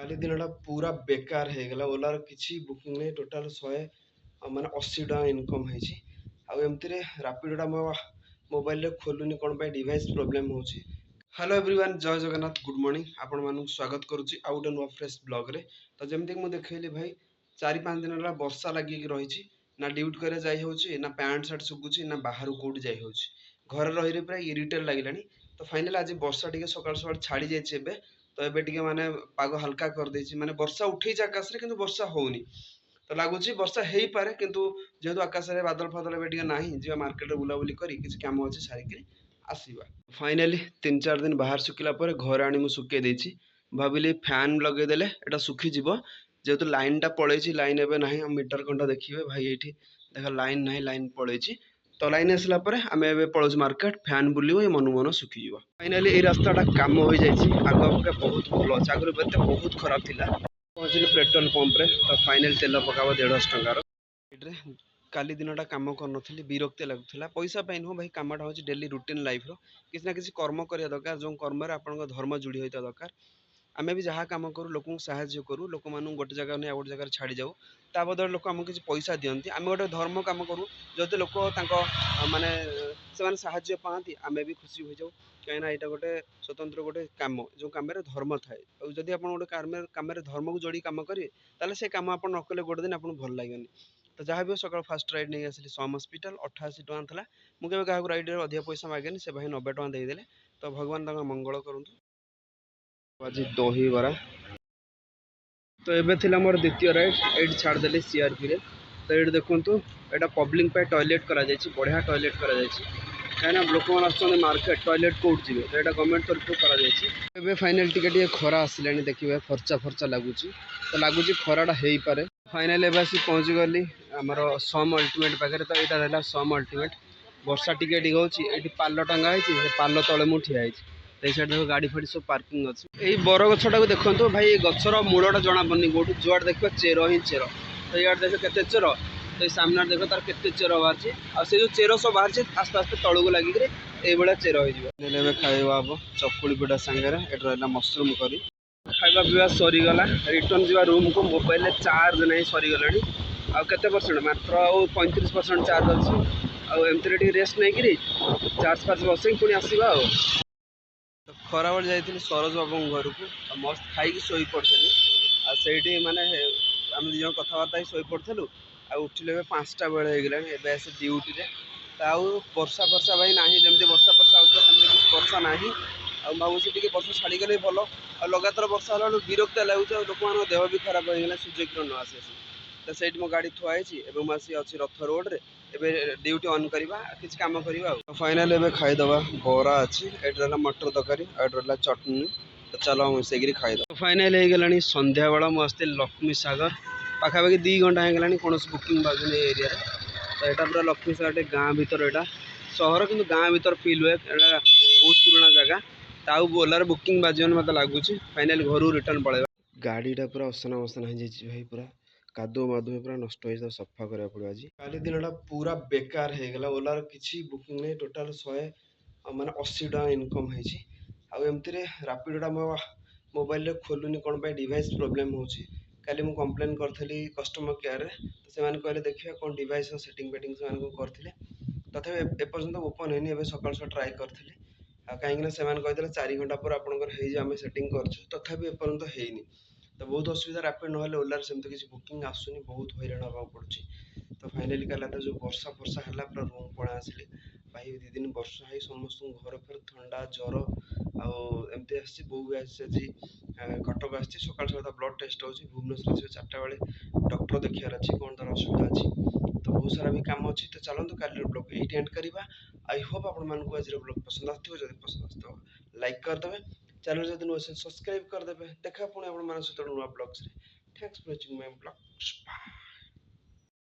କାଲି ଦିନଟା ପୁରା ବେକାର ହେଇଗଲା। ଓଲାର କିଛି ବୁକିଂ ନାହିଁ। ଟୋଟାଲ 180 ଟଙ୍କା ଇନକମ୍ ହେଇଛି। ଆଉ ଏମିତିରେ ରାପିଡୋଟା ମୋ ମୋବାଇଲରେ ଖୋଲୁନି କ'ଣ ପାଇଁ ଡିଭାଇସ୍ ପ୍ରୋବ୍ଲେମ୍ ହେଉଛି। ହ୍ୟାଲୋ ଏଭ୍ରିୱାନ୍, ଜୟ ଜଗନ୍ନାଥ, ଗୁଡ୍ ମର୍ଣ୍ଣିଂ। ଆପଣମାନଙ୍କୁ ସ୍ୱାଗତ କରୁଛି ଆଉ ଗୋଟେ ନୂଆ ଫ୍ରେଶ୍ ବ୍ଲଗ୍ରେ। ତ ଯେମିତିକି ମୁଁ ଦେଖେଇଲି ଭାଇ, 4-5 ଦିନ ହେଲା ବର୍ଷା ଲାଗିକି ରହିଛି। ନା ଡ୍ୟୁଟି କରିବା ଯାଇ ହେଉଛି, ନା ପ୍ୟାଣ୍ଟ ସାର୍ଟ ଶୁଖୁଛି, ନା ବାହାରୁ କୋଉଠି ଯାଇ ହେଉଛି। ଘରେ ରହି ପୁରା ଇରିଟେଟ୍ ଲାଗିଲାଣି। ତ ଫାଇନାଲି ଆଜି ବର୍ଷା ଟିକେ ସକାଳୁ ସକାଳୁ ଛାଡ଼ି ଯାଇଛି ଏବେ। ତ ଏବେ ଟିକେ ମାନେ ପାଗ ହାଲକା କରିଦେଇଛି। ମାନେ ବର୍ଷା ଉଠେଇଛି ଆକାଶରେ କିନ୍ତୁ ବର୍ଷା ହଉନି। ତ ଲାଗୁଛି ବର୍ଷା ହେଇପାରେ, କିନ୍ତୁ ଯେହେତୁ ଆକାଶରେ ବାଦଲ ଫାଦଲ ଏବେ ଟିକେ ନାହିଁ, ଯିବା ମାର୍କେଟରେ ବୁଲାବୁଲି କରି କିଛି କାମ ଅଛି ସାରିକିରି ଆସିବା। ଫାଇନାଲି 3-4 ଦିନ ବାହାର ଶୁଖିଲା ପରେ ଘରେ ଆଣି ମୁଁ ଶୁଖେଇ ଦେଇଛି। ଭାବିଲି ଫ୍ୟାନ୍ ଲଗେଇଦେଲେ ଏଇଟା ଶୁଖିଯିବ। ଯେହେତୁ ଲାଇନଟା ପଳେଇଛି, ଲାଇନ ଏବେ ନାହିଁ। ଆଉ ମିଟର କଣ୍ଟା ଦେଖିବେ ଭାଇ, ଏଇଠି ଦେଖ ଲାଇନ ନାହିଁ, ଲାଇନ ପଳେଇଛି। ତ ଲାଇନ ଆସିଲା ପରେ ଆମେ ଏବେ ପଳଉଛୁ ମାର୍କେଟ, ଫ୍ୟାନ୍ ବୁଲିବ, ଏ ମନକୁ ମନ ଶୁଖିଯିବ। ଫାଇନାଲି ଏଇ ରାସ୍ତାଟା କାମ ହୋଇଯାଇଛି। ଆଗ ଅପେକ୍ଷା ବହୁତ ଭଲ ଅଛି। ଆଗରୁ ଏତେ ବହୁତ ଖରାପ ଥିଲା। ପହଞ୍ଚିଲି ପେଟ୍ରୋଲ ପମ୍ପରେ। ତ ଫାଇନାଲି ତେଲ ପକାବ 150 ଟଙ୍କାର। ଏଇଥିରେ କାଲି ଦିନଟା କାମ କରିନଥିଲି, ବିରକ୍ତି ଲାଗୁଥିଲା। ପଇସା ପାଇଁ ନୁହଁ ଭାଇ, କାମଟା ହେଉଛି ଡେଲି ରୁଟିନ୍ ଲାଇଫ୍ର। କିଛି ନା କିଛି କର୍ମ କରିବା ଦରକାର, ଯେଉଁ କର୍ମରେ ଆପଣଙ୍କ ଧର୍ମ ଯୋଡ଼ି ହୋଇଥିବା ଦରକାର। ଆମେ ବି ଯାହା କାମ କରୁ, ଲୋକଙ୍କୁ ସାହାଯ୍ୟ କରୁ, ଲୋକମାନଙ୍କୁ ଗୋଟେ ଜାଗାରୁ ନେଇ ଆଉ ଗୋଟେ ଜାଗାରେ ଛାଡ଼ି ଯାଉ। ତା ବଦଳରେ ଲୋକ ଆମକୁ କିଛି ପଇସା ଦିଅନ୍ତି। ଆମେ ଗୋଟେ ଧର୍ମ କାମ କରୁ, ଯଦି ଲୋକ ତାଙ୍କ ମାନେ ସେମାନେ ସାହାଯ୍ୟ ପାଆନ୍ତି, ଆମେ ବି ଖୁସି ହୋଇଯାଉ। କାହିଁକିନା ଏଇଟା ଗୋଟେ ସ୍ୱତନ୍ତ୍ର ଗୋଟେ କାମ, ଯେଉଁ କାମରେ ଧର୍ମ ଥାଏ। ଆଉ ଯଦି ଆପଣ ଗୋଟେ କାମରେ ଧର୍ମକୁ ଯୋଡ଼ି କାମ କରିବେ, ତାହେଲେ ସେ କାମ ଆପଣ ନ କଲେ ଗୋଟେ ଦିନ ଆପଣଙ୍କୁ ଭଲ ଲାଗିବନି। ତ ଯାହା ବି ହଉ, ସକାଳୁ ଫାଷ୍ଟ ରାଇଡ୍ ନେଇ ଆସିଲି ସମ୍ ହସ୍ପିଟାଲ, 88 ଟଙ୍କା ଥିଲା। ମୁଁ କେବେ କାହାକୁ ରାଇଡ୍ରେ ଅଧିକ ପଇସା ମାଗେନି। ସେ ଭାଇ 90 ଟଙ୍କା ଦେଇଦେଲେ। ତ ଭଗବାନ ତାଙ୍କ ମଙ୍ଗଳ କରନ୍ତୁ। ଆଜି ଦହିବରା। ତ ଏବେ ଥିଲା ମୋର ଦ୍ୱିତୀୟ ରାଇଡ୍। ଏଇଠି ଛାଡ଼ିଦେଲି ସିଆର୍ପିରେ। ତ ଏଇଠି ଦେଖନ୍ତୁ, ଏଇଟା ପବ୍ଲିକ୍ ପାଇଁ ଟଏଲେଟ୍ କରାଯାଇଛି। ବଢ଼ିଆ ଟଏଲେଟ୍ କରାଯାଇଛି। କାହିଁକିନା ଲୋକମାନେ ଆସୁଛନ୍ତି ମାର୍କେଟ, ଟଏଲେଟ୍ କୋଉଠି ଯିବେ? ତ ଏଇଟା ଗଭର୍ଣ୍ଣମେଣ୍ଟ ତରଫରୁ କରାଯାଇଛି। ଏବେ ଫାଇନାଲି ଟିକେ ଖରା ଆସିଲାଣି, ଦେଖିବେ ଫର୍ଚା ଲାଗୁଛି। ତ ଲାଗୁଛି ଖରାଟା ହେଇପାରେ। ଫାଇନାଲି ଏବେ ଆସି ପହଞ୍ଚିଗଲି ଆମର ସମ୍ ଅଲ୍ଟିମେଟ୍ ପାଖରେ। ତ ଏଇଟା ରହିଲା ସମ୍ ଅଲ୍ଟିମେଟ୍। ବର୍ଷା ଟିକେ ହେଉଛି। ଏଇଠି ପାଲ ଟଙ୍ଗା ହେଇଛି, ସେ ପାଲ ତଳେ ମୁଁ ଠିଆ ହେଇଛି। ଏଇ ସାଇଡ୍ ଦେଖ ଗାଡ଼ି ଫାଡ଼ି ସବୁ ପାର୍କିଂ ଅଛି। ଏଇ ବର ଗଛଟାକୁ ଦେଖନ୍ତୁ ଭାଇ, ଏ ଗଛର ମୂଳଟା ଜଣାପଡ଼ୁନି କୋଉଠି। ଯୁଆଡ଼େ ଦେଖିବ ଚେର ହିଁ ଚେର। ତ ଇଆଡ଼େ ଦେଖ କେତେ ଚେର, ତ ଏଇ ସାମ୍ନାରେ ଦେଖ ତାର କେତେ ଚେର ବାହାରିଛି। ଆଉ ସେ ଯେଉଁ ଚେର ସବୁ ବାହାରିଛି, ଆସ୍ତେ ଆସ୍ତେ ତଳକୁ ଲାଗିକିରି ଏଇଭଳିଆ ଚେର ହେଇଯିବ। ଏବେ ଖାଇବା ହବ ଚକୁଳି ପିଠା ସାଙ୍ଗରେ। ଏଠି ରହିଲା ମସରୁମ୍ କରି। ଖାଇବା ପିଇବା ସରିଗଲା। ରିଟର୍ନ ଯିବା ରୁମ୍କୁ। ମୋବାଇଲରେ ଚାର୍ଜ ନାହିଁ, ସରିଗଲାଣି। ଆଉ କେତେ ପରସେଣ୍ଟ? ମାତ୍ର ଆଉ 35% ଚାର୍ଜ ଅଛି। ଆଉ ଏମିତିରେ ଟିକେ ରେଷ୍ଟ ନେଇକିରି ଚାର୍ଜ ଫାର୍ଜ ବସେଇକି ପୁଣି ଆସିବା ଆଉ। ଖରାବେଳେ ଯାଇଥିଲି ସରୋଜ ବାବୁଙ୍କ ଘରକୁ। ଆଉ ମସ୍ତ ଖାଇକି ଶୋଇପଡ଼ିଥିଲି। ଆଉ ସେଇଠି ମାନେ ଆମେ ଦୁଇ ଜଣ କଥାବାର୍ତ୍ତା ହେଇ ଶୋଇପଡ଼ିଥିଲୁ। ଆଉ ଉଠିଲେ ଏବେ 5ଟା ବେଳେ ହେଇଗଲାଣି। ଏବେ ଆସି ଡ୍ୟୁଟିରେ। ତ ଆଉ ବର୍ଷା ଭାଇ ନାହିଁ। ଯେମିତି ବର୍ଷା ହେଉଥିଲା, ସେମିତି କିଛି ବର୍ଷା ନାହିଁ। ଆଉ ଭାବୁଛି ଟିକେ ବର୍ଷା ଛାଡ଼ିଗଲେ ଭଲ। ଆଉ ଲଗାତାର ବର୍ଷା ହେଲା ବେଳକୁ ବିରକ୍ତିଆ ଲାଗୁଛି। ଆଉ ଲୋକମାନଙ୍କ ଦେହ ବି ଖରାପ ହେଇଗଲା ସୂର୍ଯ୍ୟକିରଣ ନ ଆସି। ତ ସେଇଠି ମୋ ଗାଡ଼ି ଥୁଆ ହେଇଛି। ଏବେ ମୁଁ ଆସି ଅଛି ରଥ ରୋଡ଼ରେ। ଏବେ ଡ୍ୟୁଟି ଅନ୍ କରିବା, କିଛି କାମ କରିବା ଆଉ। ଫାଇନାଲି ଏବେ ଖାଇଦେବା। ବରା ଅଛି, ଏଇଠି ରହିଲା ମଟର ତରକାରୀ, ଆଉ ଏଇଠି ରହିଲା ଚଟଣି। ତ ଚାଲ ମିଶେଇକିରି ଖାଇଦେବା। ଫାଇନାଲି ହେଇଗଲାଣି ସନ୍ଧ୍ୟାବେଳ। ମୁଁ ଆସିଥିଲି ଲକ୍ଷ୍ମୀ ସାଗର। ପାଖାପାଖି 2 ଘଣ୍ଟା ହେଇଗଲାଣି, କୌଣସି ବୁକିଂ ବାଜୁନି ଏ ଏରିଆରେ। ତ ଏଇଟା ପୁରା ଲକ୍ଷ୍ମୀ ସାଗର, ଟିକେ ଗାଁ ଭିତରେ। ଏଇଟା ସହର କିନ୍ତୁ ଗାଁ ଭିତରେ ଫିଲ୍ ହୁଏ। ଏଇଟା ବହୁତ ପୁରୁଣା ଜାଗା। ତ ଆଉ ଓଲାର ବୁକିଂ ବାଜିବନି ମୋତେ ଲାଗୁଛି। ଫାଇନାଲି ଘରକୁ ରିଟର୍ନ ପଳେଇବା। ଗାଡ଼ିଟା ପୁରା ଅସନା ହେଇଯାଇଛି ଭାଇ। ପୁରା କାଦୁଅ ମାଦୁଅ ପୁରା ନଷ୍ଟ ହେଇଛି। ତାକୁ ସଫା କରିବାକୁ ପଡ଼ିବ ଆଜି। କାଲି ଦିନଟା ପୁରା ବେକାର ହେଇଗଲା। ଓଲାର କିଛି ବୁକିଂ ନାହିଁ। ଟୋଟାଲ 180 ଟଙ୍କା ଇନକମ୍ ହେଇଛି। ଆଉ ଏମିତିରେ ରାପିଡୋଟା ମୋ ମୋବାଇଲରେ ଖୋଲୁନି କ'ଣ ପାଇଁ ଡିଭାଇସ୍ ପ୍ରୋବ୍ଲେମ୍ ହେଉଛି। କାଲି ମୁଁ କମ୍ପ୍ଲେନ୍ କରିଥିଲି କଷ୍ଟମର କେୟାରରେ। ତ ସେମାନେ କହିଲେ ଦେଖିବା କ'ଣ ଡିଭାଇସ୍ର ସେଟିଂ ଫେଟିଂ ସେମାନଙ୍କୁ କରିଥିଲେ। ତଥାପି ଏପର୍ଯ୍ୟନ୍ତ ଓପନ୍ ହେଇନି। ଏବେ ସକାଳୁ ଟ୍ରାଏ କରିଥିଲି। ଆଉ କାହିଁକିନା ସେମାନେ କହିଥିଲେ 4 ଘଣ୍ଟା ପରେ ଆପଣଙ୍କର ହେଇଯିବ, ଆମେ ସେଟିଂ କରିଛୁ। ତଥାପି ଏପର୍ଯ୍ୟନ୍ତ ହେଇନି। ତ ବହୁତ ଅସୁବିଧା। ରାପିଡ୍ ନହେଲେ ଓଲାର ସେମିତି କିଛି ବୁକିଂ ଆସୁନି। ବହୁତ ହଇରାଣ ହେବାକୁ ପଡ଼ୁଛି। ତ ଫାଇନାଲି କାଲି ରାତିରେ ଯେଉଁ ବର୍ଷା ହେଲା, ପୁରା ରୁମ୍ ପଳେଇ ଆସିଲି। ଭାଇ 2 ଦିନ ବର୍ଷା ହେଇ ସମସ୍ତଙ୍କୁ ଘର ଫେର ଥଣ୍ଡା ଜ୍ୱର ଆଉ ଏମିତି ଆସିଛି। ବୋଉ ବି ଆସିଛି ଆଜି କଟକ ଆସିଛି। ସକାଳୁ ତା ବ୍ଲଡ଼ ଟେଷ୍ଟ ହେଉଛି। ଭୁବନେଶ୍ୱର ଆସିବ 4ଟା ବେଳେ। ଡକ୍ଟର ଦେଖିବାର ଅଛି, କ'ଣ ତାର ଅସୁବିଧା ଅଛି। ତ ବହୁତ ସାରା ବି କାମ ଅଛି। ତ ଚାଲନ୍ତୁ କାଲିର ବ୍ଲଗ୍ ଏଇଠି ଏଣ୍ଡ କରିବା। ଆଇ ହୋପ୍ ଆପଣମାନଙ୍କୁ ଆଜିର ବ୍ଲଗ୍ ପସନ୍ଦ ଆସିଥିବ। ଯଦି ପସନ୍ଦ ଆସିଥିବ ଲାଇକ୍ କରିଦେବେ। ଚ୍ୟାନେଲ ଯଦି ନୂଆ ସବସ୍କ୍ରାଇବ୍ କରିଦେବେ। ଦେଖା ପୁଣି ଆପଣମାନଙ୍କ ସହିତ ନୂଆ ବ୍ଲଗ୍ସରେ। Thanks for watching my blogs.